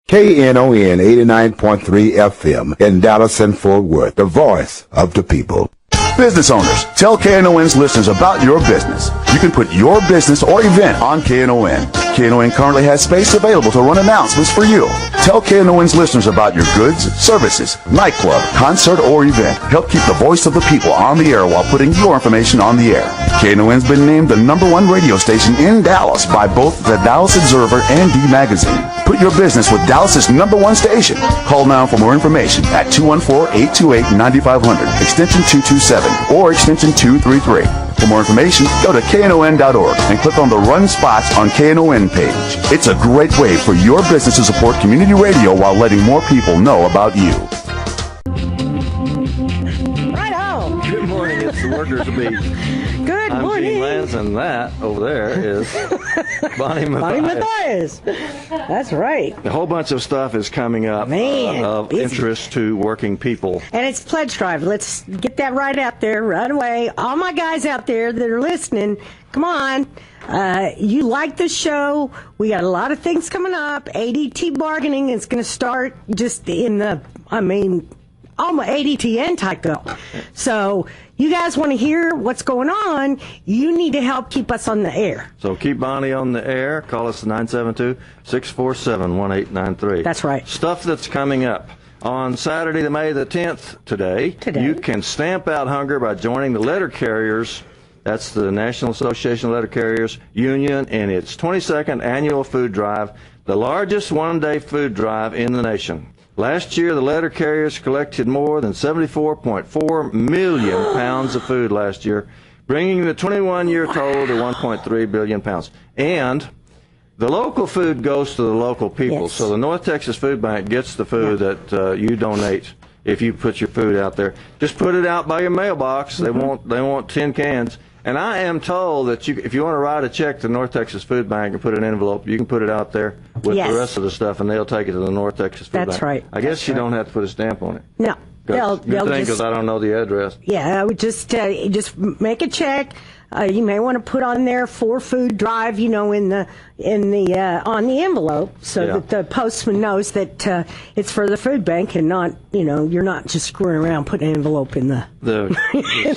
Knon 89.3 FM in Dallas and Fort Worth, the voice of the people. Business owners, tell KNON's listeners about your business. You can put your business or event on KNON. KNON currently has space available to run announcements for you. Tell KNON's listeners about your goods, services, nightclub, concert, or event. Help keep the voice of the people on the air while putting your information on the air. KNON's been named the #1 radio station in Dallas by both the Dallas Observer and D Magazine. Put your business with Dallas's #1 station. Call now for more information at 214-828-9500, extension 227, or extension 233. For more information, go to knon.org and click on the Run Spots on KNON page. It's a great way for your business to support community radio while letting more people know about you. Right home. Good morning, it's the Workers' Beat. Good I'm morning. Gene Lantz, and that over there is Bonnie Mathias. That's right. A whole bunch of stuff is coming up of interest to working people. And it's Pledge Drive. Let's get that right out there right away. All my guys out there that are listening, come on. You like the show. We got a lot of things coming up. ADT bargaining is going to start just in the, almost ADT and Tyco. So you guys want to hear what's going on, you need to help keep us on the air. So keep Bonnie on the air. Call us at 972-647-1893. That's right. Stuff that's coming up. On Saturday, the May the 10th, today, you can stamp out hunger by joining the letter carriers. That's the National Association of Letter Carriers Union in its 22nd annual food drive, the largest one-day food drive in the nation. Last year, the letter carriers collected more than 74.4 million pounds of food last year, bringing the 21-year total to 1.3 billion pounds. And the local food goes to the local people. Yes. So the North Texas Food Bank gets the food that you donate if you put your food out there. Just put it out by your mailbox. They want 10 cans. And I am told that if you want to write a check to North Texas Food Bank and put an envelope, you can put it out there with the rest of the stuff, and they'll take it to the North Texas Food Bank. That's right. I guess you don't have to put a stamp on it. No. They'll because I don't know the address. Yeah, I would just make a check. You may want to put on there for food drive, in the on the envelope, so that the postman knows that it's for the food bank and not, you're not just screwing around putting an envelope in the in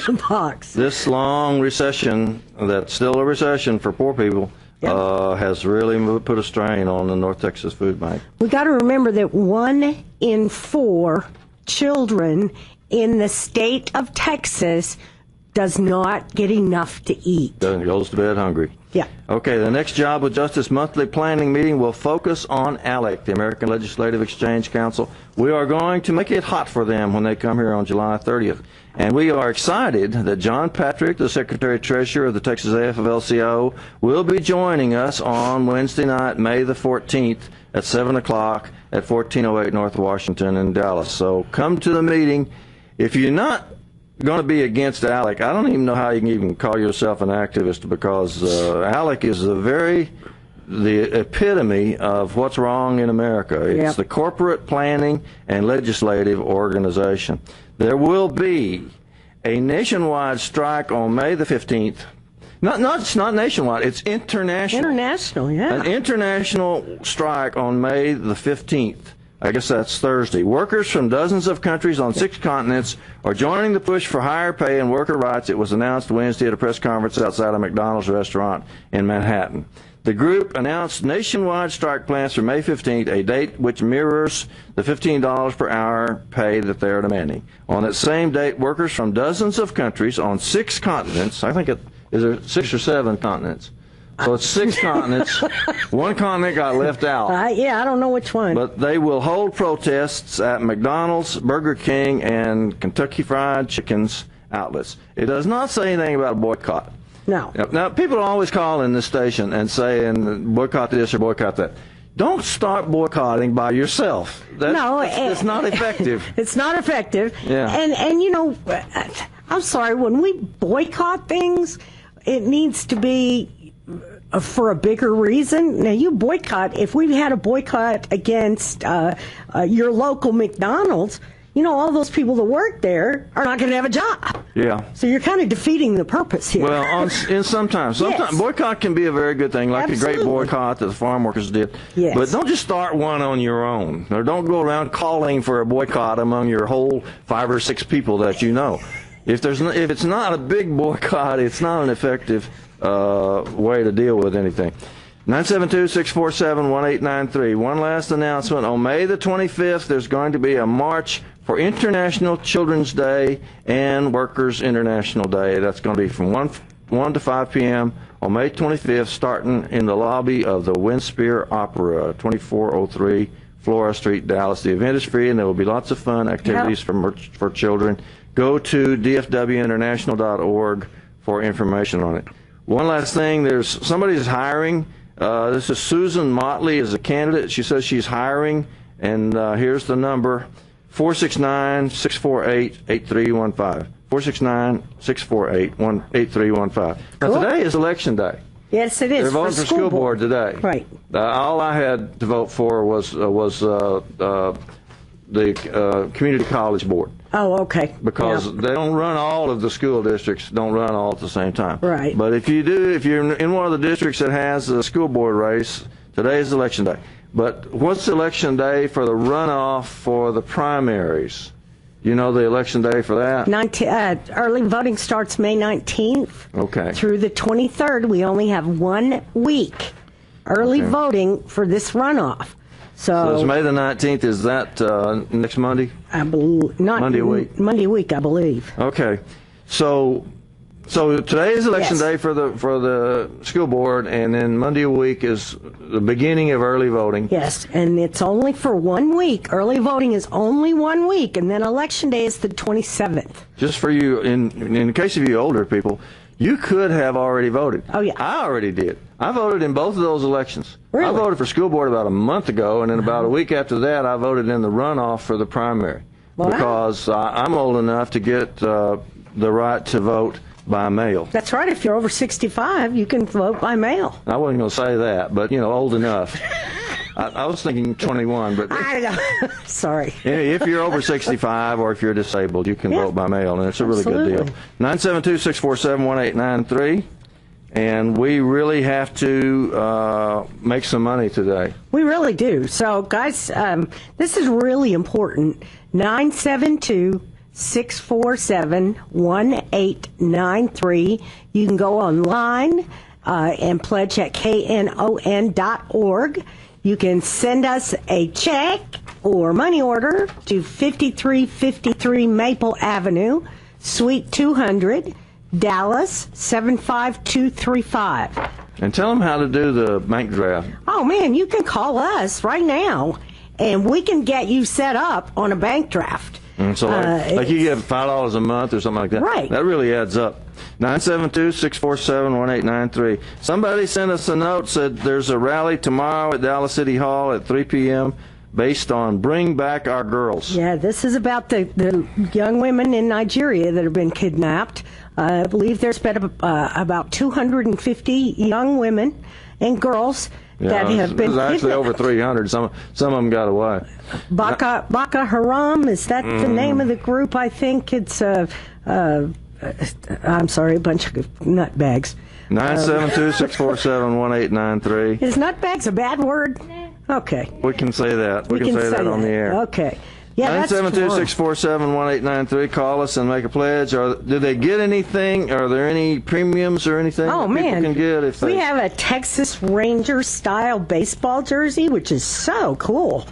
the box. This long recession, that's still a recession for poor people, has really put a strain on the North Texas Food Bank. We got to remember that 1 in 4 children in the state of Texas does not get enough to eat. Goes to bed hungry. Yeah. Okay, the next Job with Justice monthly planning meeting will focus on ALEC, the American Legislative Exchange Council. We are going to make it hot for them when they come here on July 30th. And we are excited that John Patrick, the Secretary-Treasurer of the Texas AFL-CIO, will be joining us on Wednesday night, May the 14th at 7 o'clock at 1408 North Washington in Dallas. So come to the meeting. If you're not going to be against ALEC, I don't even know how you can even call yourself an activist, because ALEC is the epitome of what's wrong in America. It's the corporate planning and legislative organization. There will be a nationwide strike on May the 15th. It's not nationwide, it's international. International, yeah. An international strike on May the 15th. I guess that's Thursday. Workers from dozens of countries on 6 continents are joining the push for higher pay and worker rights. It was announced Wednesday at a press conference outside a McDonald's restaurant in Manhattan. The group announced nationwide strike plans for May 15th, a date which mirrors the $15 per hour pay that they are demanding. On that same date, workers from dozens of countries on 6 continents, I think is there 6 or 7 continents? So it's 6 continents. One continent got left out. I don't know which one. But they will hold protests at McDonald's, Burger King, and Kentucky Fried Chicken's outlets. It does not say anything about a boycott. No. Now, people always call in this station and say, boycott this or boycott that. Don't start boycotting by yourself. It's not effective. It's not effective. Yeah. And I'm sorry, when we boycott things, it needs to be for a bigger reason. Now, you boycott, if we had a boycott against your local McDonald's, all those people that work there are not going to have a job. Yeah. So you're kind of defeating the purpose here. Well, sometimes Yes. boycott can be a very good thing, like Absolutely. the great boycott that the farm workers did. Yes. But don't just start one on your own, or don't go around calling for a boycott among your whole 5 or 6 people that you know. If it's not a big boycott, it's not an effective way to deal with anything. 972-647-1893. One last announcement. On May the 25th, there's going to be a march for International Children's Day and Workers' International Day. That's going to be from 1 to 5 p.m. on May 25th, starting in the lobby of the Windspear Opera, 2403 Flora Street, Dallas. The event is free, and there will be lots of fun activities for children. Go to dfwinternational.org for information on it. One last thing, somebody's hiring. This is Susan Motley is a candidate. She says she's hiring, and here's the number, 469-648-8315. 469-648-8315. Now, today is election day. Yes, it is. They're voting for school board today. Right. All I had to vote for was the community college board. Oh, okay. Because they don't run all of the school districts, don't run all at the same time. Right. But if you're in one of the districts that has a school board race, today is election day. But what's election day for the runoff for the primaries? You know the election day for that? Early voting starts May 19th. Okay. Through the 23rd. We only have 1 week early voting for this runoff. So it's May the 19th. Is that next Monday? I believe not Monday week. Monday week, I believe. Okay, so today is election day for the school board, and then Monday a week is the beginning of early voting. Yes, and it's only for 1 week. Early voting is only 1 week, and then election day is the 27th. Just for you, in the case of you older people, you could have already voted. Oh yeah, I already did. I voted in both of those elections. Really? I voted for school board about a month ago, and then about a week after that, I voted in the runoff for the primary. Wow. Because I'm old enough to get the right to vote by mail. That's right. If you're over 65, you can vote by mail. I wasn't going to say that, but, old enough. I was thinking 21, but I know. Sorry. if you're over 65 or if you're disabled, you can vote by mail, and it's a really Absolutely. good deal. 972-647-1893. And we really have to make some money today. We really do. So, guys, this is really important. 972-647-1893. You can go online and pledge at knon.org. You can send us a check or money order to 5353 Maple Avenue, Suite 200, Dallas 75235. And tell them how to do the bank draft. Oh man, you can call us right now, and we can get you set up on a bank draft. And so, like you get $5 a month or something like that. Right. That really adds up. 972-647-1893. Somebody sent us a note, said there's a rally tomorrow at Dallas City Hall at 3 p.m. based on Bring Back Our Girls. Yeah, this is about the young women in Nigeria that have been kidnapped. I believe there's been about 250 young women and girls that have been kidnapped. There's actually over 300. Some of them got away. Boko Haram, is that the name of the group? I think it's I'm sorry, a bunch of nutbags. 972-647-1893. Is nutbags a bad word? Okay. We can say that. We can say that on the air. Okay. Yeah, 972-647-1893. Call us and make a pledge. Do they get anything? Are there any premiums or anything Oh, that people man. can get? If We they... have a Texas Ranger style baseball jersey, which is so cool.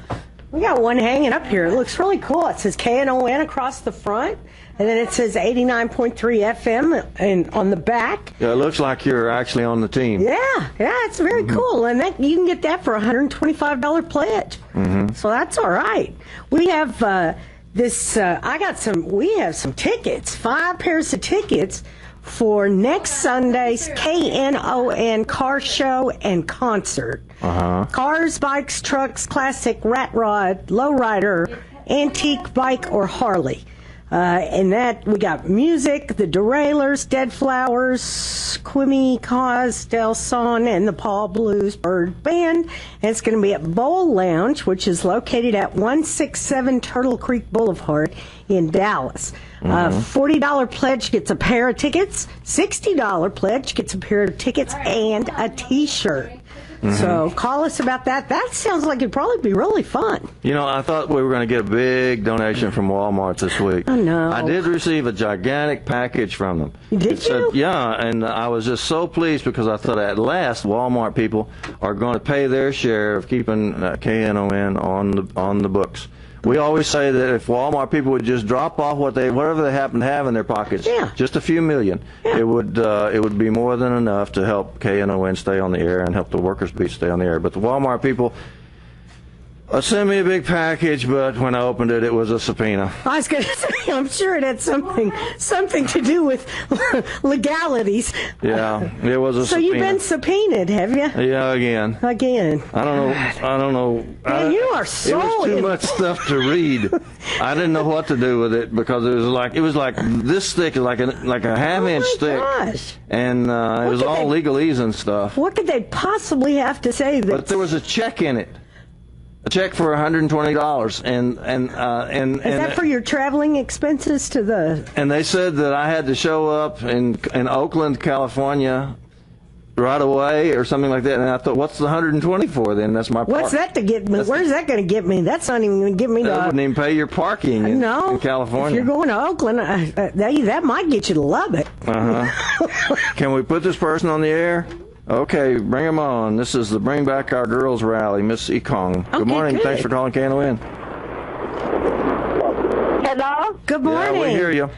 We got one hanging up here. It looks really cool. It says KNON across the front, and then it says 89.3 FM and on the back. Yeah, it looks like you're actually on the team. Yeah, it's very cool, and you can get that for a $125 pledge. So that's all right. We have we have some tickets, 5 pairs of tickets for next Sunday's KNON car show and concert. Cars, bikes, trucks, classic, rat rod, lowrider, antique bike, or Harley. And that, we got music, the Derailers, Dead Flowers, Quimmy Cause, Del Son, and the Paul Blues Bird Band. And it's going to be at Bowl Lounge, which is located at 167 Turtle Creek Boulevard in Dallas. $40 pledge gets a pair of tickets. $60 pledge gets a pair of tickets and a T-shirt. So call us about that. That sounds like it'd probably be really fun. You know, I thought we were going to get a big donation from Walmart this week. I know. I did receive a gigantic package from them. Did you? Yeah, and I was just so pleased because I thought at last Walmart people are going to pay their share of keeping KNON on the books. We always say that if Walmart people would just drop off whatever they happen to have in their pockets, just a few million, it would be more than enough to help KNON stay on the air and help the Workers' Beat stay on the air. But the Walmart people sent me a big package, but when I opened it, it was a subpoena. I was going to say, I'm sure it had something to do with legalities. Yeah, it was a So subpoena. you've been subpoenaed, have you? Yeah, again. Again. I don't know. Man, you are so... It was too much stuff to read. I didn't know what to do with it because it was like this thick, like a half-inch thick. Gosh. And it was all legalese and stuff. What could they possibly have to say? But there was a check in it. A check for $120, and is that for your traveling expenses to the? And they said that I had to show up in Oakland, California, right away or something like that. And I thought, what's the 120 for then? That's my park. What's that to get me? Where's that going to get me? That's not even going to get me. That wouldn't even pay your parking in California. If you're going to Oakland, that might get you to Lubbock. Can we put this person on the air? Okay, bring them on. This is the Bring Back Our Girls rally, Miss Ekong. Good morning. Good. Thanks for calling KNON. Hello? Good morning. Yeah, we hear you.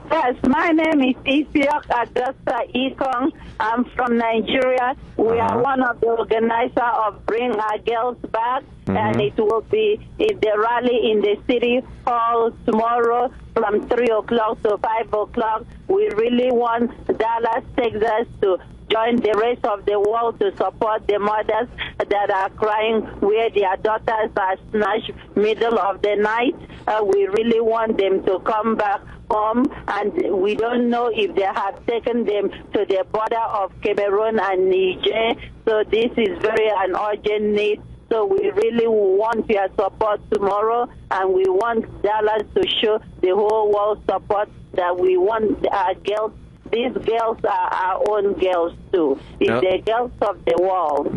Yes, my name is Isiok Augusta Ekong. I'm from Nigeria. We are one of the organizers of Bring Our Girls Back, and it will be the rally in the city hall tomorrow from 3 o'clock to 5 o'clock. We really want Dallas, Texas to join the rest of the world to support the mothers that are crying where their daughters are snatched middle of the night. We really want them to come back home, and we don't know if they have taken them to the border of Cameroon and Niger. So this is very an urgent need. So we really want your support tomorrow, and we want Dallas to show the whole world support that we want our girls. These girls are our own girls too. It's the girls of the world.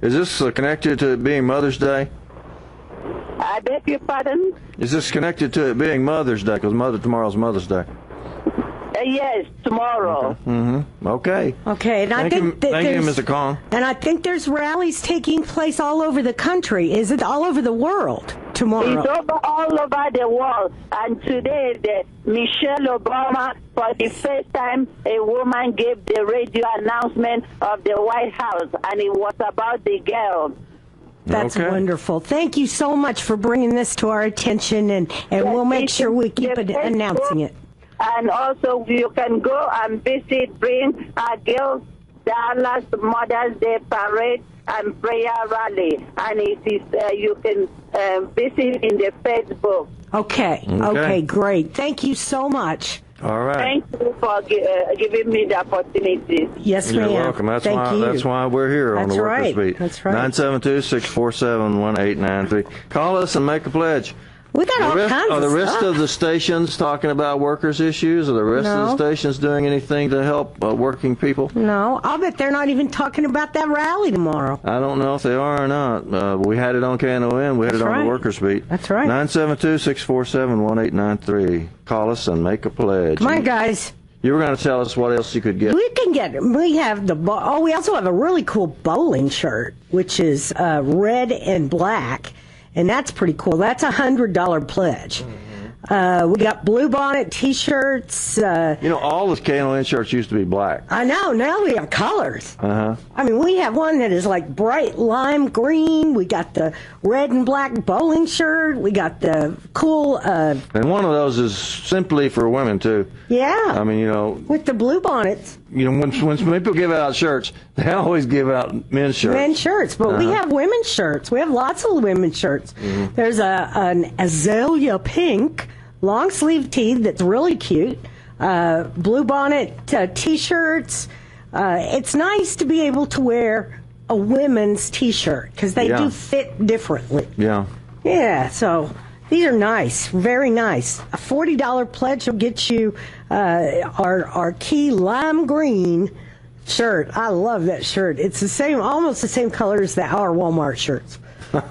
Is this connected to it being Mother's Day? I beg your pardon? Is this connected to it being Mother's Day? Because tomorrow's Mother's Day. Yes, tomorrow. Okay. Okay, and Thank you, Mr. Kong. And I think there's rallies taking place all over the country. Is it all over the world tomorrow? It's all over the world. And today, Michelle Obama, for the first time, a woman gave the radio announcement of the White House, and it was about the girls. That's wonderful. Thank you so much for bringing this to our attention, and we'll make sure we keep announcing it. And also, you can go and visit Bring Our Girls Dallas Mother's Day Parade and Prayer Rally. And it is you can visit in the Facebook. Okay, great. Thank you so much. All right. Thank you for giving me the opportunity. Yes, ma'am. You're welcome. That's why we're here on the Workers' Beat. That's right. 972-647-1893. Call us and make a pledge. We got all kinds of stuff. Are the rest of the stations talking about workers' issues? Are the rest of the stations doing anything to help working people? No. I'll bet they're not even talking about that rally tomorrow. I don't know if they are or not. We had it on KNON. We had it on the Workers' Beat. That's right. 972-647-1893. Call us and make a pledge. Come on, guys. You were going to tell us what else you could get. We have we also have a really cool bowling shirt, which is red and black. And that's pretty cool. That's $100 pledge. We got blue bonnet T-shirts. All the KNON shirts used to be black. I know. Now we have colors. I mean, we have one that is like bright lime green. We got the red and black bowling shirt. We got the cool... and one of those is simply for women, too. Yeah. I mean, with the blue bonnets. When people give out shirts, they always give out men's shirts. Men's shirts, but we have women's shirts. We have lots of women's shirts. There's an azalea pink, long sleeve tee that's really cute, blue bonnet T-shirts. It's nice to be able to wear a women's T-shirt because they do fit differently. Yeah. Yeah, so these are nice, very nice. A $40 pledge will get you our key lime green shirt. I love that shirt. It's the same, almost the same color as our Walmart shirts.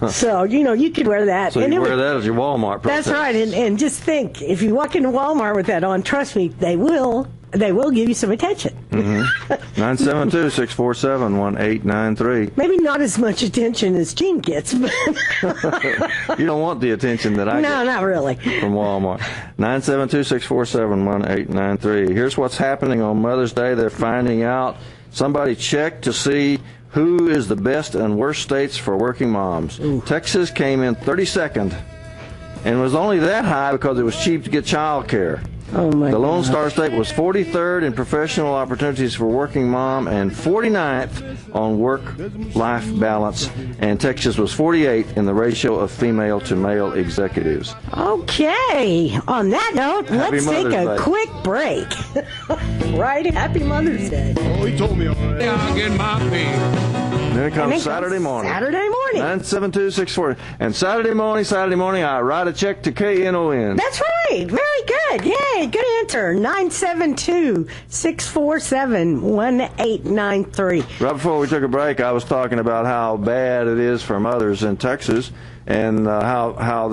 So, you could wear that. So you wear that as your Walmart protest. That's right, and just think, if you walk into Walmart with that on, trust me, they will give you some attention. 972-647-1893. Maybe not as much attention as Gene gets, but you don't want the attention that I get. No, not really. From Walmart. 972-647-1893. Here's what's happening on Mother's Day. They're finding out. Somebody checked to see who is the best and worst states for working moms. Ooh. Texas came in 32nd and was only that high because it was cheap to get child care. Oh my The Lone God. Star State was 43rd in professional opportunities for working mom and 49th on work-life balance, and Texas was 48 in the ratio of female to male executives. Okay. On that note, Happy let's take Mother's a Day. quick break. Right? Happy Mother's Day. Oh, he told me already. I'll get my pay. Then it comes And then Saturday comes morning. Saturday morning. 972-640. And Saturday morning, I write a check to KNON. That's right. Very good. Yay. Good answer. 972-647-1893. Right before we took a break, I was talking about how bad it is for mothers in Texas, and how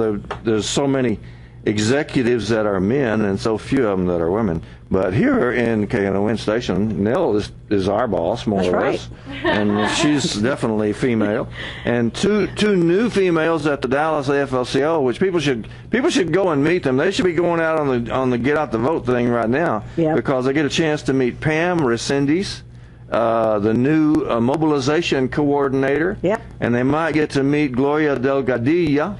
there's so many executives that are men and so few of them that are women. But here in KNON station, Nell is our boss, more That's or right. less, and she's definitely female. And two new females at the Dallas AFL-CIO, which people should go and meet them. They should be going out on the get out the vote thing right now, because they get a chance to meet Pam Resendiz, the new mobilization coordinator, and they might get to meet Gloria Delgadillo,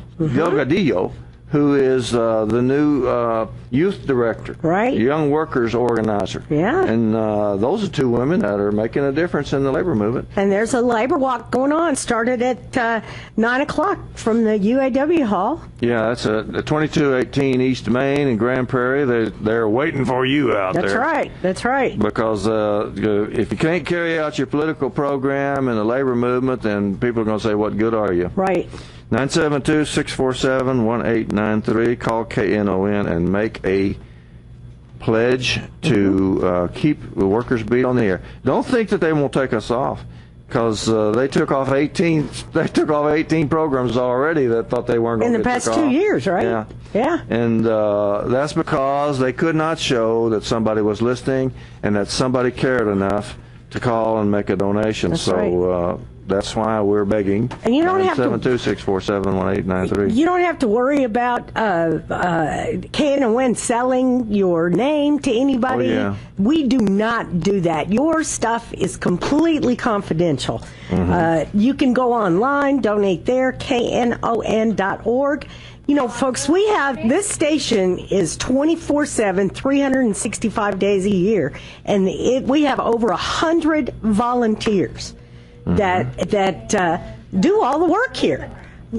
who is the new youth director, young workers organizer. And those are two women that are making a difference in the labor movement. And there's a labor walk going on, started at 9 o'clock from the UAW hall. Yeah, that's a 2218 East Main in Grand Prairie. They're waiting for you out there. That's right. Because if you can't carry out your political program in the labor movement, then people are going to say, what good are you? Right. 972-647-1893. Call KNON and make a pledge to keep the workers' beat on the air. Don't think that they won't take us off, because they took off 18 programs already that thought they weren't going to in the get past took 2 off. years, right? Yeah. And that's because they could not show that somebody was listening and that somebody cared enough to call and make a donation. That's right. That's why we're begging. And you don't have to 972-647-1893. You don't have to worry about KNON selling your name to anybody. Oh, yeah. We do not do that. Your stuff is completely confidential. You can go online, donate there, knon.org. You know, folks, we have, this station is 24/7, 365 days a year, and we have over 100 volunteers that do all the work here.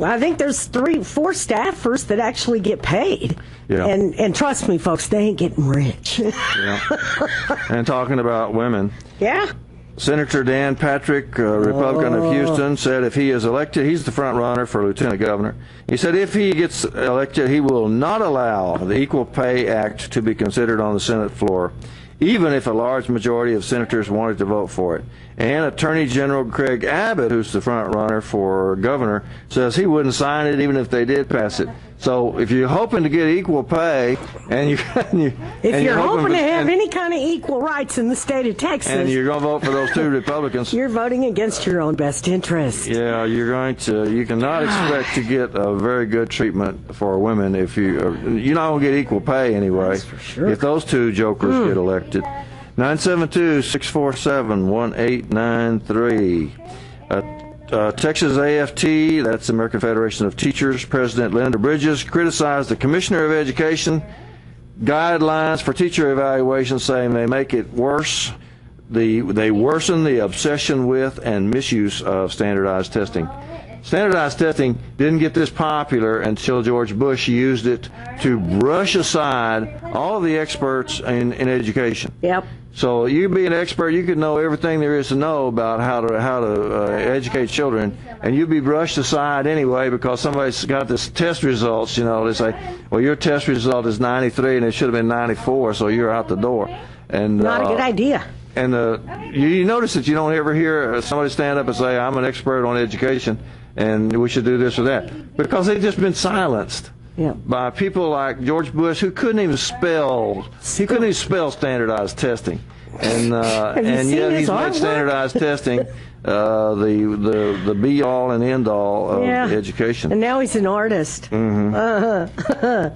I think there's 3-4 staffers that actually get paid. Yeah. And trust me, folks, they ain't getting rich. And talking about women. Yeah. Senator Dan Patrick, Republican of Houston, said if he is elected, he's the front runner for lieutenant governor. He said if he gets elected, he will not allow the Equal Pay Act to be considered on the Senate floor, even if a large majority of senators wanted to vote for it. And Attorney General Craig Abbott, who's the front runner for governor, says he wouldn't sign it even if they did pass it. So if you're hoping to get equal pay, and you're hoping to have any kind of equal rights in the state of Texas, and you're going to vote for those two Republicans, you're voting against your own best interest. Yeah, you cannot expect to get a very good treatment for women if you're not going to get equal pay anyway. That's for sure. If those two jokers get elected. 972-647-1893. Texas AFT, that's the American Federation of Teachers, President Linda Bridges criticized the Commissioner of Education guidelines for teacher evaluation, saying they make it worse. They worsen the obsession with and misuse of standardized testing. Standardized testing didn't get this popular until George Bush used it to brush aside all the experts in education. Yep. So you be an expert, you could know everything there is to know about how to educate children, and you'd be brushed aside anyway because somebody's got this test results. They say, well, your test result is 93 and it should have been 94, so you're out the door. And not a good idea. And you notice that you don't ever hear somebody stand up and say, I'm an expert on education and we should do this or that, because they've just been silenced. Yeah. By people like George Bush, who couldn't even spell. He couldn't even spell standardized testing, and yet he's made standardized testing the be all and end all of education. And now he's an artist. Mm-hmm.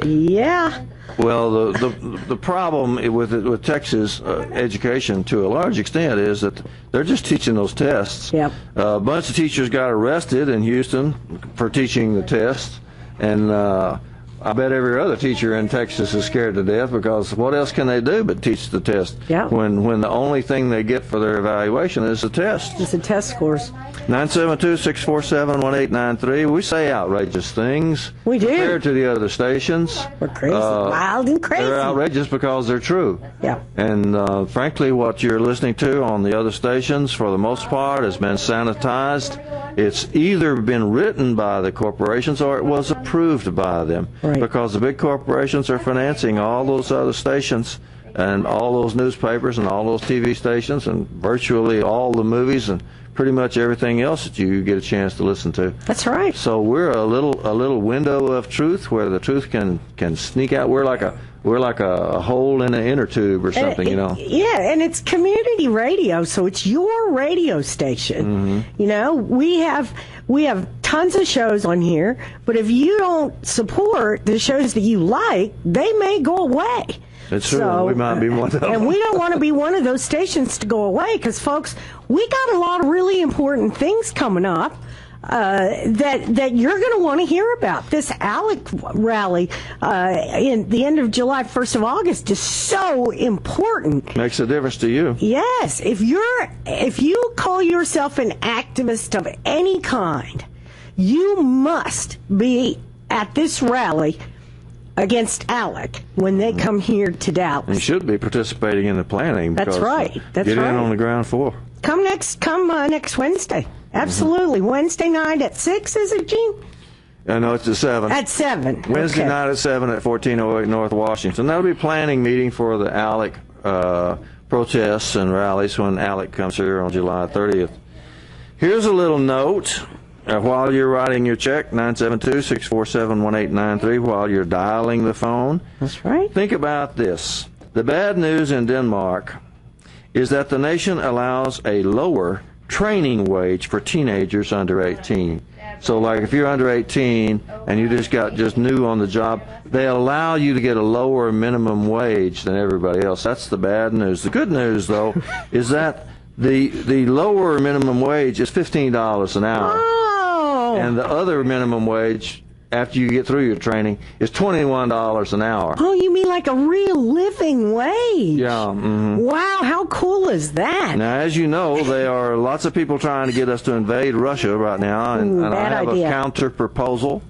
Yeah. Well, the problem with Texas education, to a large extent, is that they're just teaching those tests. Yep. A bunch of teachers got arrested in Houston for teaching the tests. And I bet every other teacher in Texas is scared to death, because what else can they do but teach the test? Yeah. When the only thing they get for their evaluation is the test. It's the test scores. 972-647-1893. We say outrageous things. We do. Compared to the other stations. We're crazy. Wild and crazy. They're outrageous because they're true. Yeah. And frankly, what you're listening to on the other stations, for the most part, has been sanitized. It's either been written by the corporations or it was approved by them. Right. Because the big corporations are financing all those other stations and all those newspapers and all those TV stations and virtually all the movies and pretty much everything else that you get a chance to listen to. That's right. So we're a little window of truth where the truth can sneak out. We're like a hole in an inner tube or something, Yeah, and it's community radio, so it's your radio station. Mm-hmm. We have tons of shows on here, but if you don't support the shows that you like, they may go away. It's true. So, we might be one of them. And we don't want to be one of those stations to go away, because, folks, we got a lot of really important things coming up that you're going to want to hear about. This ALEC rally in the end of July, 1st of August is so important. Makes a difference to you. Yes. If you call yourself an activist of any kind, you must be at this rally against ALEC when they come here to Dallas. You should be participating in the planning. That's right. That's get right. in on the ground floor. Come next Wednesday. Absolutely. Mm-hmm. Wednesday night at 6, is it, Gene? No, it's at 7. At 7. Wednesday night at 7 at 1408 North Washington. That'll be planning meeting for the ALEC protests and rallies when ALEC comes here on July 30th. Here's a little note. While you're writing your check, 972-647-1893, while you're dialing the phone. That's right. Think about this. The bad news in Denmark is that the nation allows a lower training wage for teenagers under 18. So like if you're under 18 and you just new on the job, they allow you to get a lower minimum wage than everybody else. That's the bad news. The good news, though, is that the lower minimum wage is $15 an hour. Oh. And the other minimum wage, after you get through your training, is $21 an hour. Oh, you mean like a real living wage? Yeah. Mm-hmm. Wow, how cool is that? Now, as you know, there are lots of people trying to get us to invade Russia right now, and I have a counter proposal.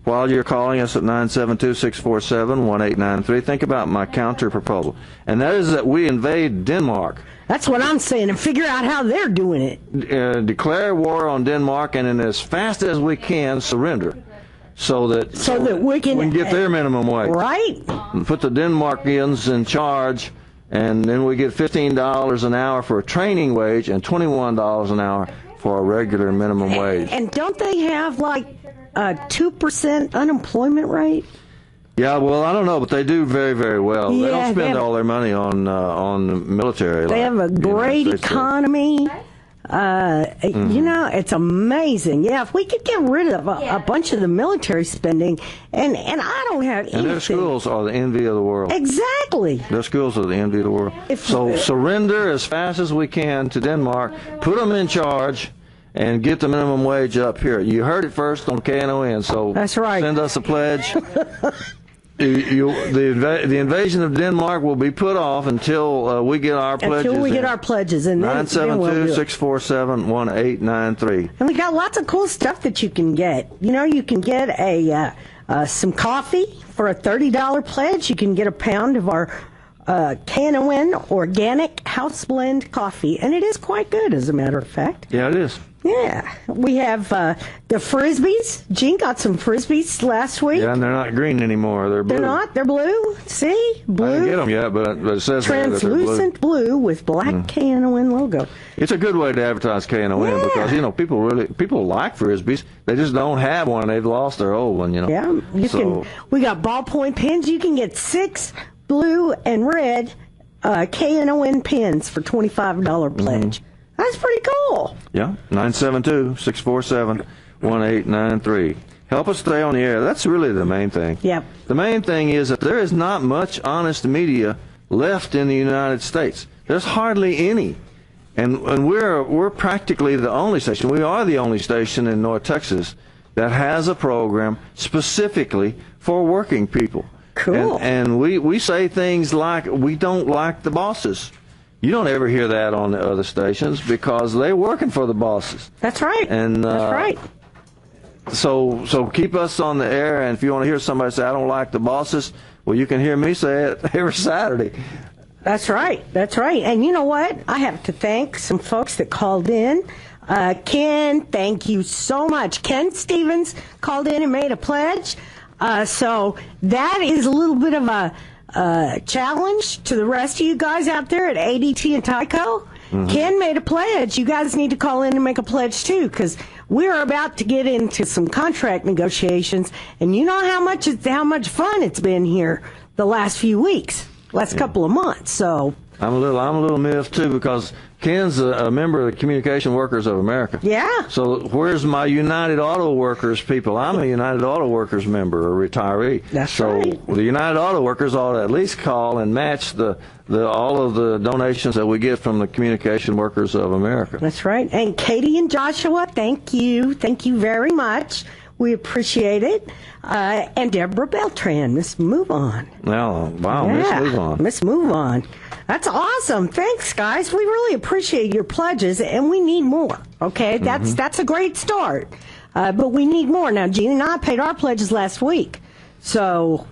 While you're calling us at 972-647-1893, think about my counter proposal. And that is that we invade Denmark. That's what I'm saying, and figure out how they're doing it. Declare war on Denmark, and then as fast as we can, surrender. So that we can get their minimum wage. Right. And put the Denmarkians in charge, and then we get $15 an hour for a training wage and $21 an hour for a regular minimum wage. And don't they have like a 2% unemployment rate? Yeah, well, I don't know, but they do very, very well. Yeah, they don't spend all their money on the military. They have a great economy. It's amazing. Yeah, if we could get rid of a bunch of the military spending, and I don't have anything. And their schools are the envy of the world. Exactly. Their schools are the envy of the world. So surrender as fast as we can to Denmark, put them in charge, and get the minimum wage up here. You heard it first on KNON, so that's right. Send us a pledge. The invasion of Denmark will be put off until we get our pledges. Until we get our pledges, and then 972-647-1893. And we got lots of cool stuff that you can get. You know, you can get some coffee for a $30 pledge. You can get a pound of our Knon organic house blend coffee, and it is quite good, as a matter of fact. Yeah, it is. Yeah, we have the Frisbees. Gene got some Frisbees last week. Yeah, and they're not green anymore. They're blue. They're not. They're blue. See? Blue. I didn't get them yet, but it says translucent that they're blue with black Knon logo. It's a good way to advertise Knon because, you know, people like Frisbees. They just don't have one. They've lost their old one, you know. Yeah, we got ballpoint pens. You can get 6 blue and red Knon pens for $25 pledge. That's pretty cool. Yeah, 972-647-1893. Help us stay on the air. That's really the main thing. Yep. The main thing is that there is not much honest media left in the United States. There's hardly any. And we're practically the only station. We are the only station in North Texas that has a program specifically for working people. Cool. And we say things like, we don't like the bosses. You don't ever hear that on the other stations because they're working for the bosses. That's right. And that's right. So keep us on the air, and if you want to hear somebody say, I don't like the bosses, well, you can hear me say it every Saturday. That's right. That's right. And you know what? I have to thank some folks that called in. Ken, thank you so much. Ken Stevens called in and made a pledge. So that is a little bit of a challenge to the rest of you guys out there at ADT and Tyco. Ken made a pledge. You guys need to call in and make a pledge too, because we're about to get into some contract negotiations, and you know how much fun it's been here the last few weeks, last couple of months. So I'm a little miffed too because Ken's a member of the Communication Workers of America. Yeah. So where's my United Auto Workers people? I'm a United Auto Workers member, a retiree. That's right. So the United Auto Workers ought to at least call and match all of the donations that we get from the Communication Workers of America. That's right. And Katie and Joshua, thank you. Thank you very much. We appreciate it. And Deborah Beltran, Miss Move On. Oh, wow, yeah. Miss Move On. Miss Move On. That's awesome. Thanks, guys. We really appreciate your pledges, and we need more. Okay, that's a great start, but we need more. Now, Gene and I paid our pledges last week, so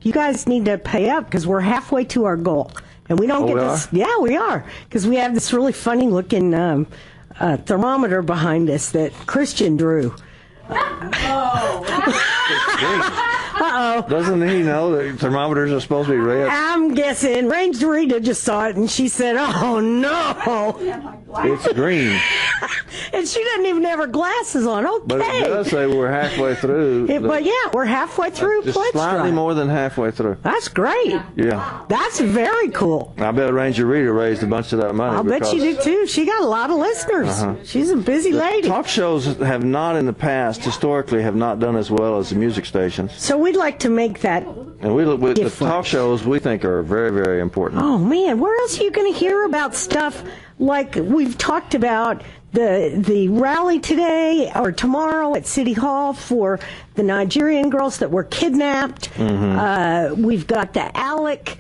you guys need to pay up because we're halfway to our goal, and we don't get this. Yeah, we are, because we have this really funny looking thermometer behind us that Christian drew. Uh-oh. Doesn't he know that thermometers are supposed to be red? I'm guessing. Range Dorita just saw it, and she said, oh, no. It's green. And she doesn't even have her glasses on. Okay. But it does say we're halfway through. But, yeah, we're halfway through. Just slightly more than halfway through. That's great. Yeah. That's very cool. I bet Ranger Rita raised a bunch of that money. I'll bet she did, too. She got a lot of listeners. She's a busy lady. Talk shows have not in the past, historically, have not done as well as the music stations. So we'd like to make that And the talk shows we think are very, very important. Oh, man. Where else are you going to hear about stuff like we've talked about the rally today or tomorrow at City Hall for the Nigerian girls that were kidnapped? We've got the ALEC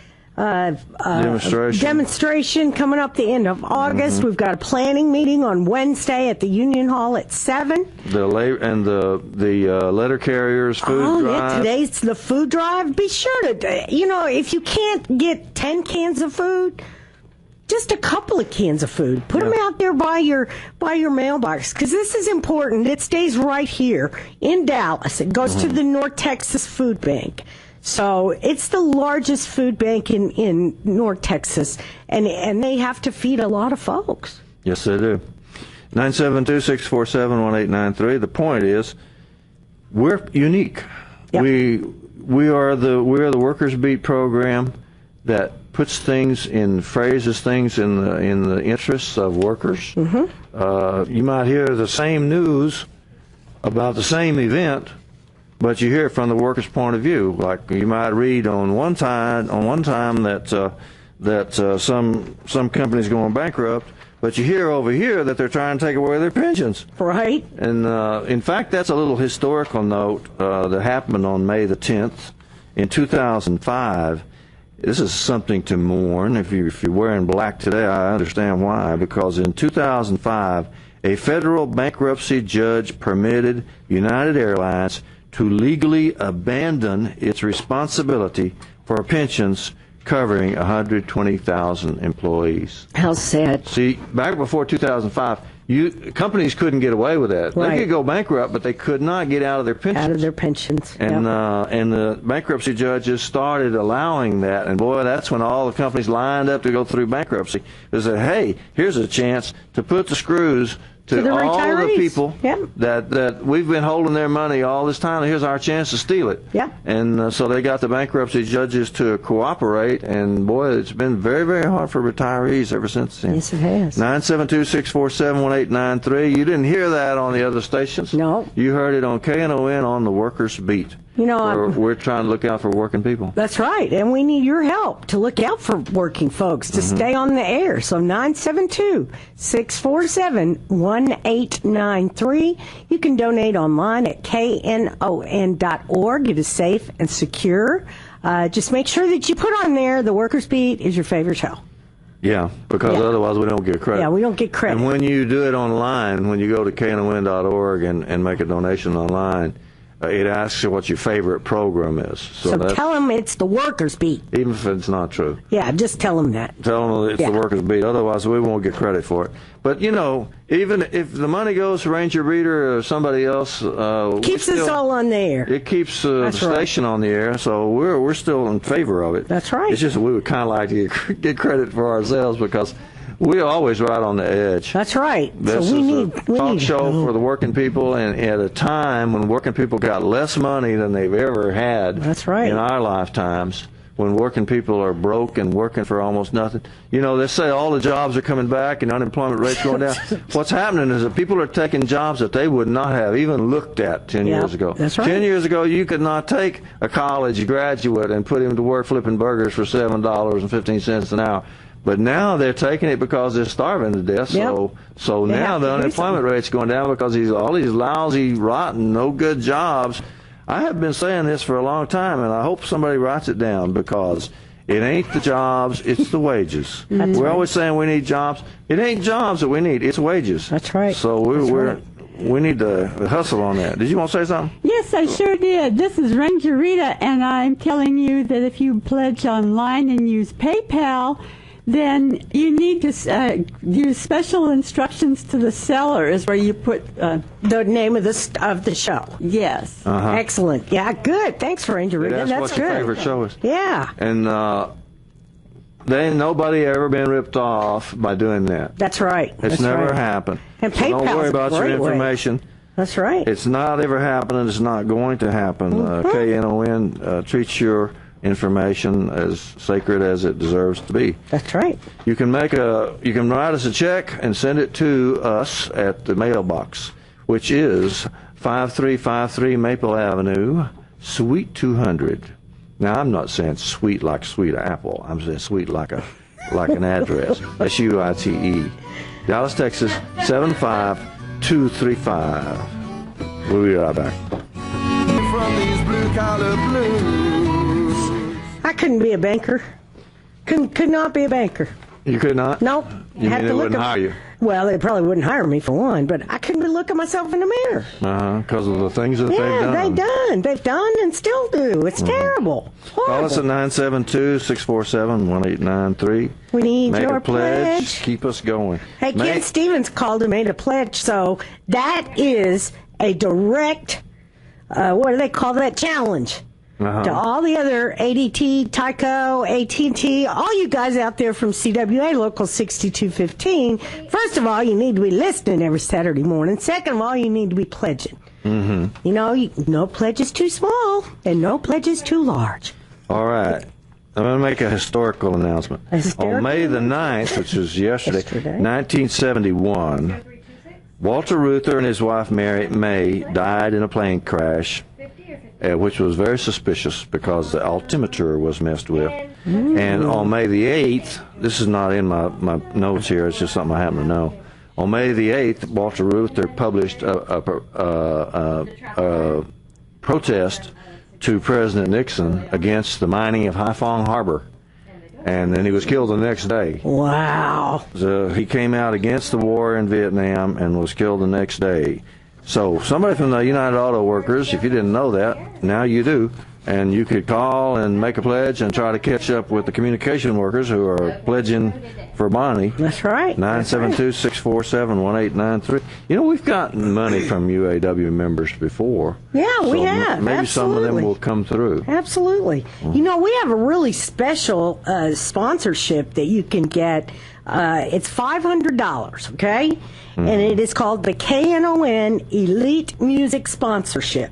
demonstration coming up the end of August. We've got a planning meeting on Wednesday at the Union Hall at 7. The letter carriers food drive. Yeah, today's the food drive. Be sure to, if you can't get 10 cans of food, just a couple of cans of food. Put them out there by your mailbox, because this is important. It stays right here in Dallas. It goes to the North Texas Food Bank. So it's the largest food bank in North Texas, and they have to feed a lot of folks. Yes, they do. 972-647-1893. The point is, we're unique. Yep. We are the Workers Beat program that puts things in phrases, things in the interests of workers. You might hear the same news about the same event, but you hear it from the workers' point of view. Like you might read on one time that some company's going bankrupt, but you hear over here that they're trying to take away their pensions. Right. And in fact, that's a little historical note that happened on May the 10th in 2005, this is something to mourn. If you're wearing black today, I understand why. Because in 2005, a federal bankruptcy judge permitted United Airlines to legally abandon its responsibility for pensions covering 120,000 employees. How sad. See, back before 2005, companies couldn't get away with that. Right. They could go bankrupt, but they could not get out of their pensions. Out of their pensions. And Yep. and the bankruptcy judges started allowing that, and boy, that's when all the companies lined up to go through bankruptcy. They said, "Hey, here's a chance to put the screws to the all the retirees. people Yep. that we've been holding their money all this time. Here's our chance to steal it." Yep. And so they got the bankruptcy judges to cooperate, and boy, it's been very, very hard for retarees ever since then. Yes, it has. 972-647-1893. You didn't hear that on the other stations. No. You heard it on KNON on the Workers Beat. You know, we're trying to look out for working people. That's right, and we need your help to look out for working folks to stay on the air. So 972-647-1893. You can donate online at knon.org. It is safe and secure. Just make sure that you put on there the Workers Beat is your favorite show. Yeah, because otherwise we don't get credit. Yeah, we don't get credit. And when you do it online, when you go to knon.org and make a donation online, it asks you what your favorite program is. So tell them it's the Workers Beat. Even if it's not true. Yeah, just tell them that. Tell them it's the Workers Beat. Otherwise, we won't get credit for it. But, you know, even if the money goes to Ranger Reader or somebody else... keeps us all on the air. It keeps the station on the air, so we're still in favor of it. That's right. It's just we would kind of like to get credit for ourselves because... we're always right on the edge. That's right. This so we is need a talk show help. for the working people, and at a time when working people got less money than they've ever had. That's right. In our lifetimes, when working people are broke and working for almost nothing. You know, they say all the jobs are coming back and unemployment rates going down. What's happening is that people are taking jobs that they would not have even looked at 10 years ago. That's right. 10 years ago, you could not take a college graduate and put him to work flipping burgers for $7.15 an hour. But now they're taking it because they're starving to death. So now the unemployment rate's going down because all these lousy, rotten, no good jobs. I have been saying this for a long time, and I hope somebody writes it down because it ain't the jobs, it's the wages. We're always saying we need jobs. It ain't jobs that we need, it's wages. That's right. So we need to hustle on that. Did you want to say something? Yes, I sure did. This is Ranger Rita, and I'm telling you that if you pledge online and use PayPal, then you need to use special instructions to the seller is where you put the name of the show. Yes. Excellent. Yeah, good. Thanks, Ranger Rita. That's what good. your favorite show is. Yeah. And nobody ever been ripped off by doing that. That's right. It's never happened. And so don't worry about your information. That's right. It's not ever happening. It's not going to happen. KNON treats your information as sacred as it deserves to be. That's right. You can write us a check and send it to us at the mailbox, which is 5353 Maple Avenue, Suite 200. Now I'm not saying sweet like sweet apple. I'm saying sweet like an address. SUITE. Dallas, Texas 75235. We'll be right back. From these blue-collar blues. I couldn't be a banker. Could not be a banker. You could not? Nope. You mean they wouldn't hire you? Well, they probably wouldn't hire me for one, but I couldn't look at myself in the mirror. Because of the things that they've done. They've done and still do. It's terrible. Horrible. Call us at 972-647-1893. We need Make your a pledge. pledge. Keep us going. Hey, Ken Stevens called and made a pledge, so that is a direct, what do they call that, challenge. To all the other ADT, Tyco, AT&T, all you guys out there from CWA Local 6215, first of all, you need to be listening every Saturday morning. Second of all, you need to be pledging. You know, no pledge is too small, and no pledge is too large. All right. I'm going to make a historical announcement. On May the 9th, which was yesterday, 1971, Walter Reuther and his wife May died in a plane crash, which was very suspicious because the altimeter was messed with. And on May the 8th, this is not in my notes here, it's just something I happen to know. On May the 8th, Walter Reuther published a protest to President Nixon against the mining of Haiphong Harbor. And then he was killed the next day. Wow. So he came out against the war in Vietnam and was killed the next day. So somebody from the United Auto Workers, if you didn't know that, now you do. And you could call and make a pledge and try to catch up with the communication workers who are pledging for Bonnie. That's right. 972-647-1893. You know, we've gotten money from UAW members before. Yeah, we have. Maybe Absolutely. some of them will come through. Absolutely. You know, we have a really special sponsorship that you can get. It's $500, okay? And it is called the KNON Elite Music Sponsorship.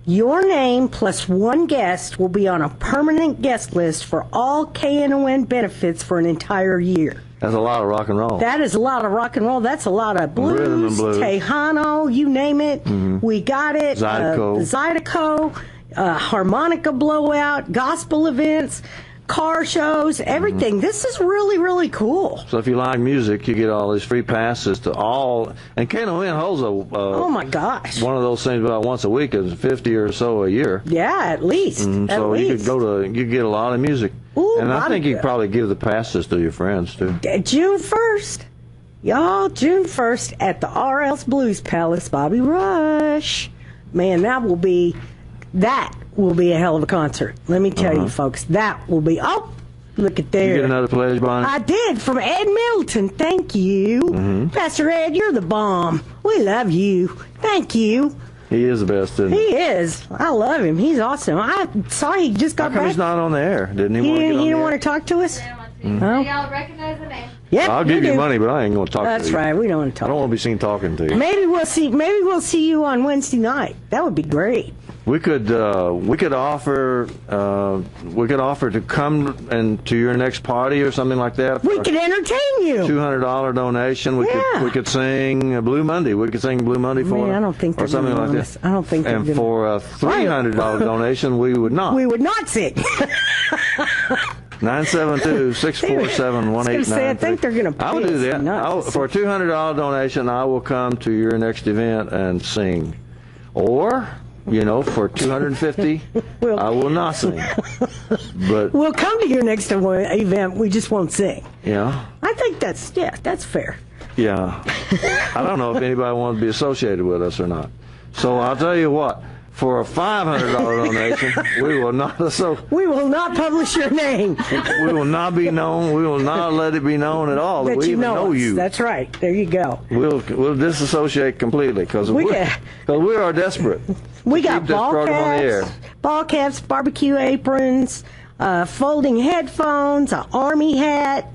Your name plus one guest will be on a permanent guest list for all KNON benefits for an entire year. That's a lot of rock and roll. That is a lot of rock and roll. That's a lot of blues, Rhythm and blues. Tejano, you name it. We got it. Zydeco. Harmonica blowout, gospel events, car shows, everything. This is really, really cool. So if you like music, you get all these free passes to all. And KNON holds Oh my gosh. one of those things about once a week, is 50 or so a year. Yeah, at least. So you could you get a lot of music. Ooh, and I think you good. could probably give the passes to your friends too. June 1st. Y'all, June 1st at the R.L.'s Blues Palace, Bobby Rush. Man, that will be a hell of a concert. Let me tell you, folks. That will be, oh, look at there. You get another pledge, Bonnie? I did, from Ed Middleton. Thank you. Pastor Ed, you're the bomb. We love you. Thank you. He is the best, isn't he? He is. I love him. He's awesome. I saw he just got How come back. He's not on the air? Didn't he, He want to get on didn't the want air? to talk to us? So y'all recognize the name? Yep, I'll you give you do. money, but I ain't going to talk to you. That's right. We don't want to I talk. don't want to be seen talking to you. Maybe we'll see you on Wednesday night. That would be great. We could offer to come and to your next party or something like that. We could entertain you. $200 donation. Yeah. We could sing Blue Monday. We could sing Blue Monday for Man, them, I don't think or they're something gonna like want that. us. I don't think they're And gonna- for a $300 donation, we would not. We would not sing. 972-647-1893. I think they're gonna I will do piss that. nuts. For a $200 donation, I will come to your next event and sing. Or, for $250, I will not sing. But We'll come to your next event. We just won't sing. yeah, I think that's fair. yeah. I don't know if anybody wants to be associated with us or not. So I'll tell you what. For a $500 donation, we will not We will not publish your name. we will not be known. We will not let it be known at all that we you even know us. you. That's right. There you go. We'll disassociate completely because we are desperate. We to got keep this ball program on the air. caps, barbecue aprons, folding headphones, an army hat,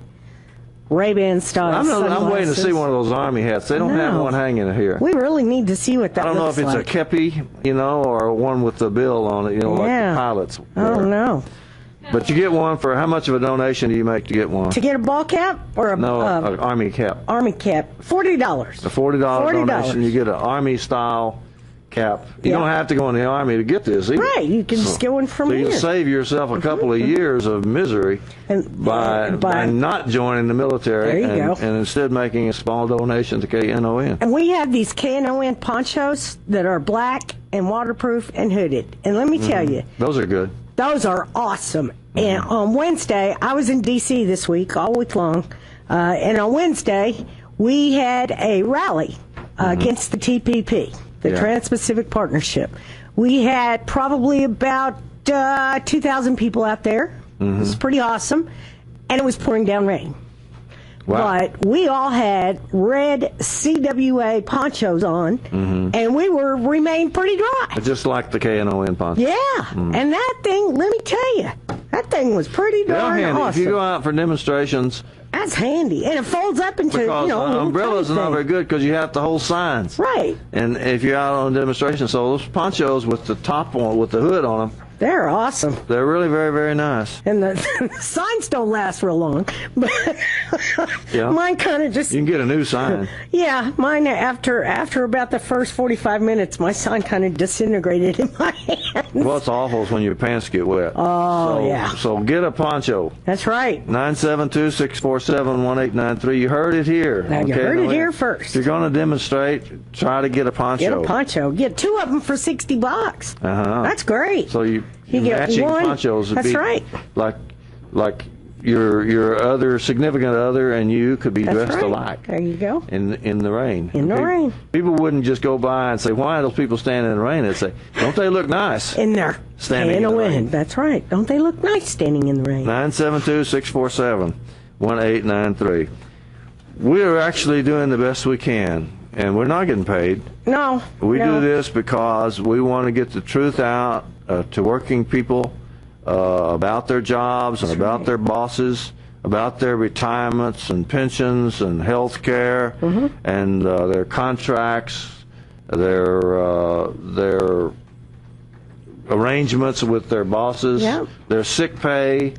Ray-Ban style I'm sunglasses. waiting to see one of those army hats. They don't have one hanging here. We really need to see what that I don't know looks if it's like. a kepi, or one with the bill on it, like the pilots. I don't know. But you get one for how much of a donation do you make to get one? To get a ball cap or an army cap. Army cap, $40. A $40 donation, you get an army style cap. You don't have to go in the army to get this either. Right, you can just go in from so here. you save yourself a couple of years of misery by not joining the military There you go. and instead making a small donation to KNON. And we have these KNON ponchos that are black and waterproof and hooded. And let me tell you, Those are good. those are awesome. And on Wednesday, I was in D.C. this week, all week long. And on Wednesday, we had a rally against the TPP, the Trans-Pacific Partnership. We had probably about 2,000 people out there. It was pretty awesome. And it was pouring down rain. Wow. But we all had red CWA ponchos on, and we remained pretty dry. Just like the KNON poncho. Yeah, and that thing, let me tell you, that thing was pretty They're darn handy. awesome. If you go out for demonstrations, That's handy, and it folds up into because little umbrellas are tiny not very thing. good because you have to hold signs. Right. And if you're out on a demonstration, so those ponchos with the top on, with the hood on them, They're awesome. They're really very, very nice. And the signs don't last real long. But Yeah. mine kind of just... You can get a new sign. Yeah, mine after about the first 45 minutes, my sign kind of disintegrated in my hands. What's awful is when your pants get wet. Oh, yeah. So get a poncho. That's right. 972-647-1893. You heard it here. Now, you heard it here first. If you're going to demonstrate, try to get a poncho. Get a poncho. Get 2 of them for $60. That's great. So you get matching one. ponchos would That's be right. like your other significant other and you could be That's dressed right. alike. There you go. In the rain. In the rain. People wouldn't just go by and say, "Why are those people standing in the rain?" They'd say, "Don't they look nice?" In there. Standing in in the the wind. rain. That's right. Don't they look nice standing in the rain? 972-647-1893. We're actually doing the best we can, and we're not getting paid. No. We no. do this because we want to get the truth out to working people about their jobs and about their bosses, about their retirements and pensions and health care and their contracts, their arrangements with their bosses, their sick pay,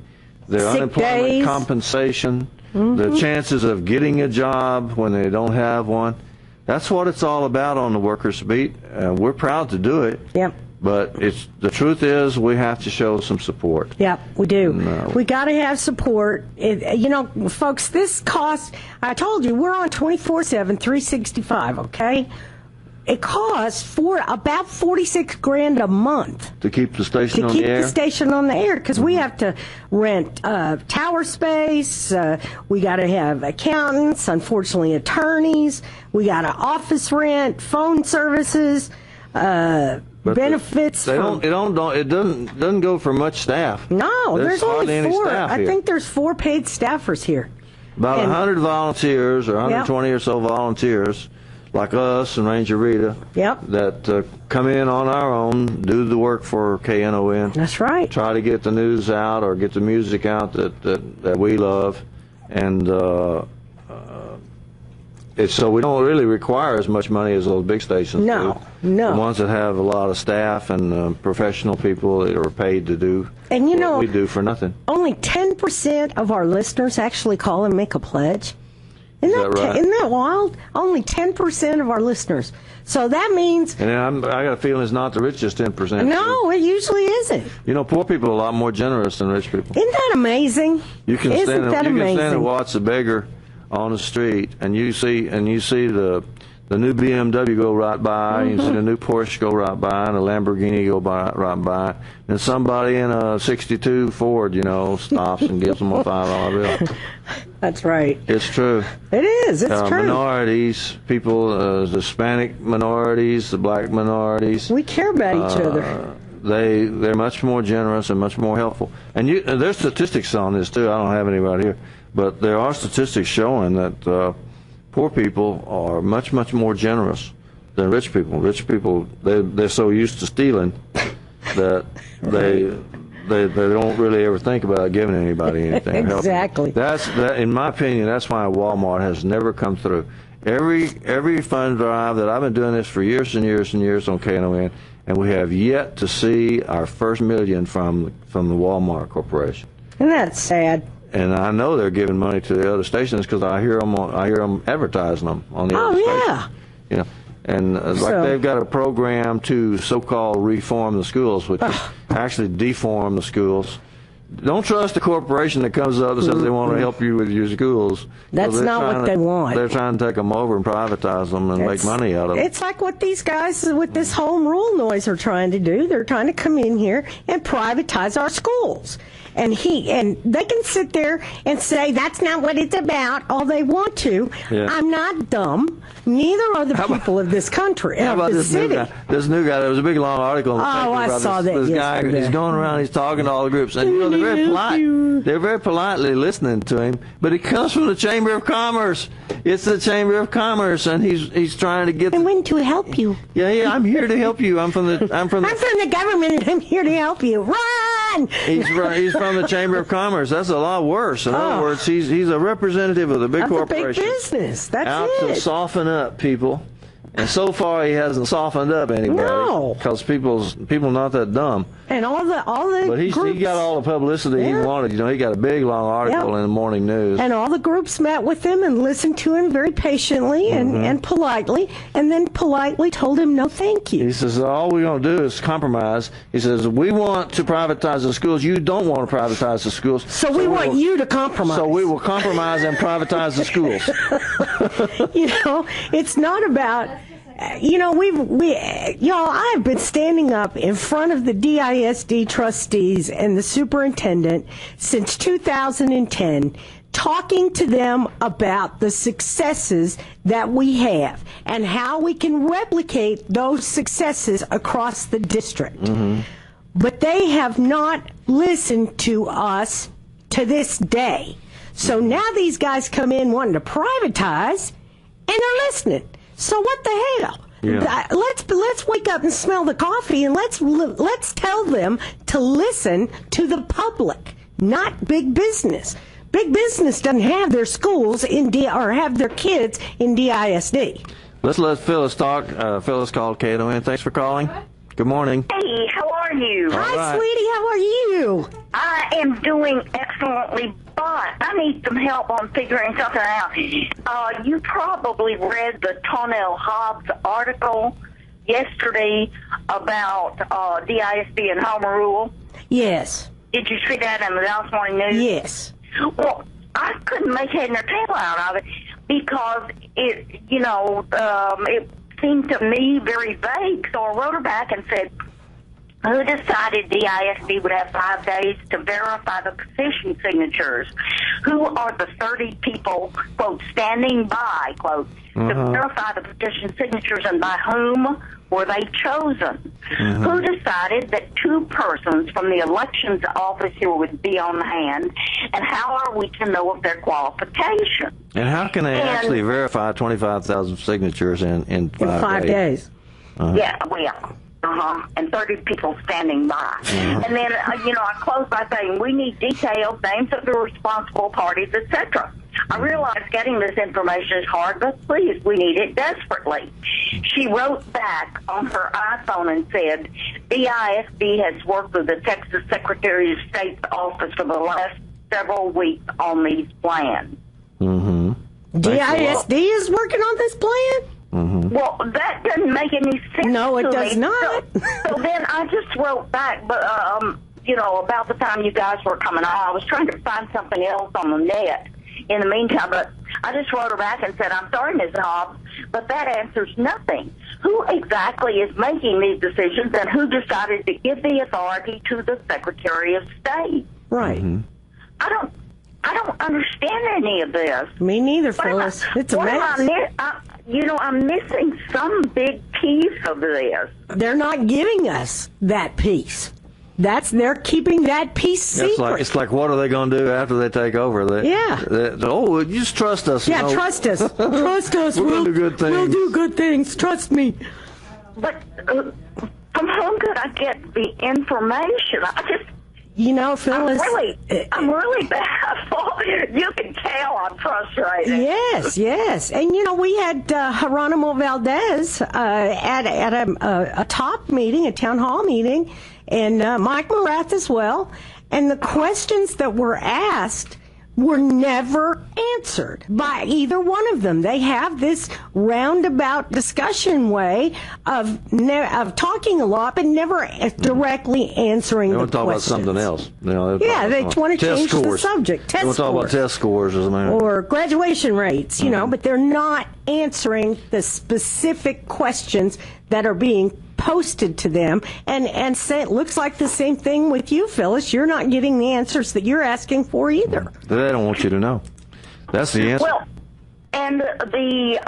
their Sick unemployment days. compensation, their chances of getting a job when they don't have one. That's what it's all about on the Workers' Beat. We're proud to do it. Yep. But the truth is we have to show some support. Yep, we do. No. We got to have support. Folks, this costs, I told you, we're on 24/7, 365, okay? It costs for about $46,000 a month To keep the station on the air? to keep the station on the air, because we have to rent tower space. We got to have accountants, unfortunately attorneys. We got to office rent, phone services, But benefits. It doesn't go for much staff. No, there's hardly only any 4. staff I here. think there's 4 paid staffers here. About And- 100 volunteers or 120 or so volunteers like us and Ranger Rita that come in on our own, do the work for KNON. That's right. Try to get the news out or get the music out that we love. And so we don't really require as much money as those big stations No, do. no. The ones that have a lot of staff and professional people that are paid to do And you know, what we do for nothing. only 10% of our listeners actually call and make a pledge. Is that right? Isn't that wild? Only 10% of our listeners. So that means... And I got a feeling it's not the richest 10%. No, it usually isn't. You know, poor people are a lot more generous than rich people. Isn't that amazing? You can Isn't stand that and amazing? watch a beggar on the street, and you see the new BMW go right by, you see the new Porsche go right by, and a Lamborghini go right by, and somebody in a '62 Ford, stops and gives them a $5 bill. That's right. It's true. It is. It's true. Minorities, people, the Hispanic minorities, the black minorities. We care about each other. They're much more generous and much more helpful. And there's statistics on this too. I don't have any right here, but there are statistics showing that poor people are much more generous than rich people. Rich people, they're so used to stealing that they don't really ever think about giving anybody anything. or Exactly. That, in my opinion, that's why Walmart has never come through. Every fund drive that I've been doing this for years and years and years on KNON, and we have yet to see our first million from the Walmart Corporation. Isn't that sad? And I know they're giving money to the other stations because I hear them advertising them on the other stations. Yeah. And like they've got a program to so-called reform the schools, which is actually deform the schools. Don't trust the corporation that comes up and says they want to help you with your schools. That's not what they want. They're trying to take them over and privatize them and make money out of them. It's like what these guys with this home rule noise are trying to do. They're trying to come in here and privatize our schools. And they can sit there and say that's not what it's about all they want to. Yeah. I'm not dumb. Neither are the people of this country, How of about this city. This new guy? There was a big long article in the paper I about saw this guy. yesterday. He's going around. He's talking to all the groups, and they're very polite. They're very politely listening to him. But he comes from the Chamber of Commerce. It's the Chamber of Commerce, and he's trying to get. I want to help you. Yeah. I'm here to help you. I'm from the I'm from the government, and I'm here to help you. Run! He's from the Chamber of Commerce. That's a lot worse. In other words, he's a representative of the big Of the corporation. big business. That's out it. to soften up people And so far, he hasn't softened up anybody. No. Because people not that dumb. And all the But he got all the publicity he wanted. You know, he got a big, long article in the morning news. And all the groups met with him and listened to him very patiently and politely, and then politely told him no thank you. He says, all we're going to do is compromise. He says, we want to privatize the schools. You don't want to privatize the schools. So we want you to compromise. So we will compromise and privatize the schools. You know, it's not about... You know, y'all, I've been standing up in front of the DISD trustees and the superintendent since 2010, talking to them about the successes that we have and how we can replicate those successes across the district. Mm-hmm. But they have not listened to us to this day. So now these guys come in wanting to privatize, and they're listening. So what the hell? Yeah. Let's wake up and smell the coffee, and let's tell them to listen to the public, not big business. Big business doesn't have their schools or have their kids in DISD. Let's let Phyllis talk. Phyllis called Knon. Thanks for calling. Good morning. Hey, how are you? Hi, sweetie. How are you? I am doing excellently, but I need some help on figuring something out. You probably read the Tonnell Hobbs article yesterday about DISD and home rule. Yes. Did you see that in the Dallas Morning News? Yes. Well, I couldn't make head nor tail out of it because it seemed to me very vague. So I wrote her back and said, who decided DISD would have 5 days to verify the petition signatures? Who are the 30 people, quote, standing by, quote, to verify the petition signatures, and by whom were they chosen? Who decided that 2 persons from the elections office here would be on hand, and how are we to know of their qualifications? And how can they actually verify 25,000 signatures in 5 days? Yeah, well... and 30 people standing by. And then, I close by saying we need details, names of the responsible parties, etc. I realize getting this information is hard, but please, we need it desperately. She wrote back on her iPhone and said, DISD has worked with the Texas Secretary of State's office for the last several weeks on these plans. DISD is working on this plan? Well, that doesn't make any sense. No, it does not. So then I just wrote back, but about the time you guys were coming on, I was trying to find something else on the net in the meantime, but I just wrote her back and said, I'm sorry, Ms. Hobbs, but that answers nothing. Who exactly is making these decisions, and who decided to give the authority to the Secretary of State? Right. I don't understand any of this. Me neither, Phyllis. It's a mess. I'm missing some big piece of this. They're not giving us that piece. They're keeping that piece secret. It's like, what are they going to do after they take over? You just trust us. Yeah, trust us. Trust us. We'll do good things. We'll do good things. Trust me. But from whom could I get the information? Phyllis, I'm really baffled. You can tell I'm frustrated. Yes. And, we had Geronimo Valdez at a top meeting, a town hall meeting, and Mike Morath as well. And the questions that were asked were never answered by either one of them. They have this roundabout discussion way of talking a lot, but never directly answering the questions. They want to talk about something else. They want to change the subject. They want to talk about test scores or graduation rates, but they're not answering the specific questions that are being posted to them, and it looks like the same thing with you, Phyllis. You're not getting the answers that you're asking for either. They don't want you to know. That's the answer. Well, and the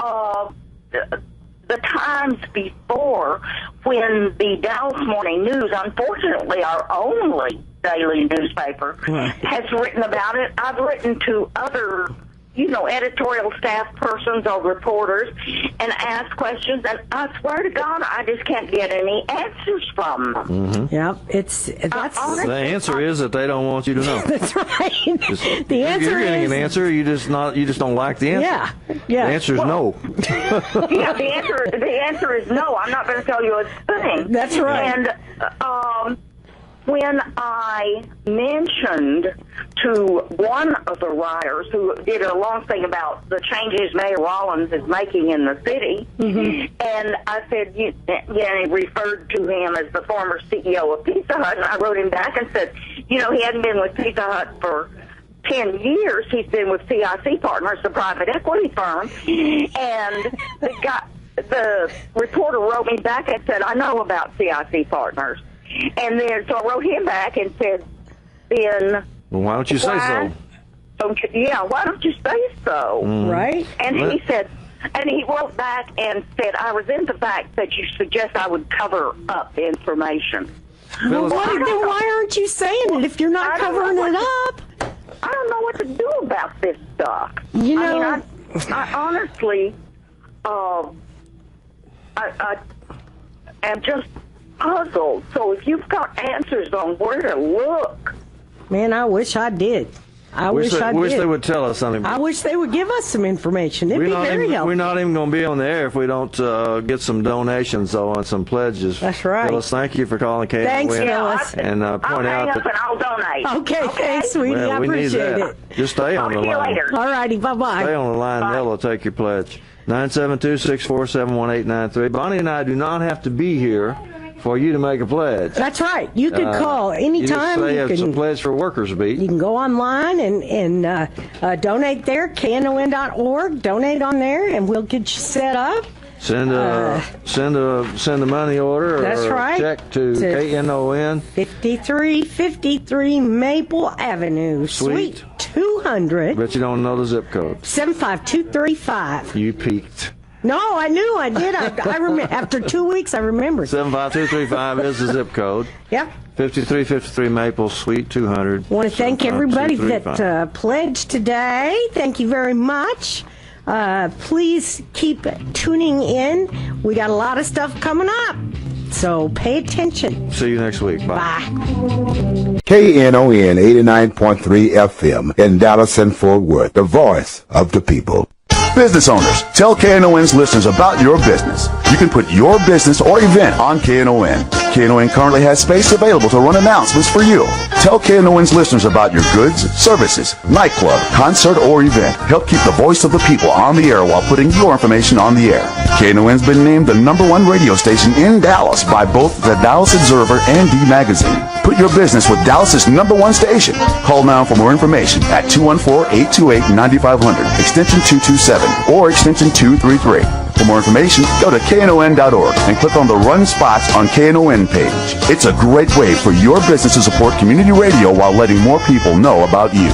times before, when the Dallas Morning News, unfortunately our only daily newspaper, has written about it, I've written to other editorial staff persons or reporters and ask questions, and I swear to God, I just can't get any answers from them. Mm-hmm. Yep, the answer is that they don't want you to know. That's right. The answer you're getting is an answer. You just don't like the answer. Yeah. The answer is no. Yeah, the answer is no. I'm not going to tell you a thing. That's right. And when I mentioned to one of the writers who did a long thing about the changes Mayor Rollins is making in the city, and I said, he referred to him as the former CEO of Pizza Hut, and I wrote him back and said, he hadn't been with Pizza Hut for 10 years. He's been with CIC Partners, the private equity firm, and the reporter wrote me back and said, I know about CIC Partners. And then, so I wrote him back and said, then... Well, why don't you say so? Why don't you say so? Right. And he said, and he wrote back and said, I resent the fact that you suggest I would cover up information. Well, then why aren't you saying it if you're not covering it up? I don't know what to do about this stuff. I honestly, I am just puzzled. So if you've got answers on where to look. Man, I wish I did. I wish they would tell us something. I wish they would give us some information. It'd be very helpful. We're not even going to be on the air if we don't get some donations, and some pledges. That's right. Phyllis, thank you for calling KNON. Thanks, Phyllis. And point out that... and I'll donate. Okay, thanks, sweetie. I appreciate it. Just stay on the line. Talk to you later. All righty, bye-bye. Stay on the line, and they'll take your pledge. 972-647-1893. Bonnie and I do not have to be here for you to make a pledge. That's right. You can call anytime. You can pledge for Workers Beat. You can go online and donate there, knon.org. Donate on there, and we'll get you set up. Send a money order or a check to KNON 5353 Maple Avenue, Suite 200. Bet you don't know the zip code. 75235. You peaked. No, I knew I did. I remember. After 2 weeks, I remembered. 75235 is the zip code. Yep. 5353 Maple, Suite 200. I want to thank everybody that pledged today. Thank you very much. Please keep tuning in. We got a lot of stuff coming up, so pay attention. See you next week. Bye. KNON 89.3 FM in Dallas and Fort Worth, the voice of the people. Business owners, tell KNON's listeners about your business. You can put your business or event on KNON. KNON currently has space available to run announcements for you. Tell KNON's listeners about your goods, services, nightclub, concert, or event. Help keep the voice of the people on the air while putting your information on the air. KNON's been named the #1 radio station in Dallas by both the Dallas Observer and D Magazine. Put your business with Dallas's #1 station. Call now for more information at 214-828-9500, extension 227, or extension 233. For more information, go to knon.org and click on the Run Spots on KNON page. It's a great way for your business to support community radio while letting more people know about you.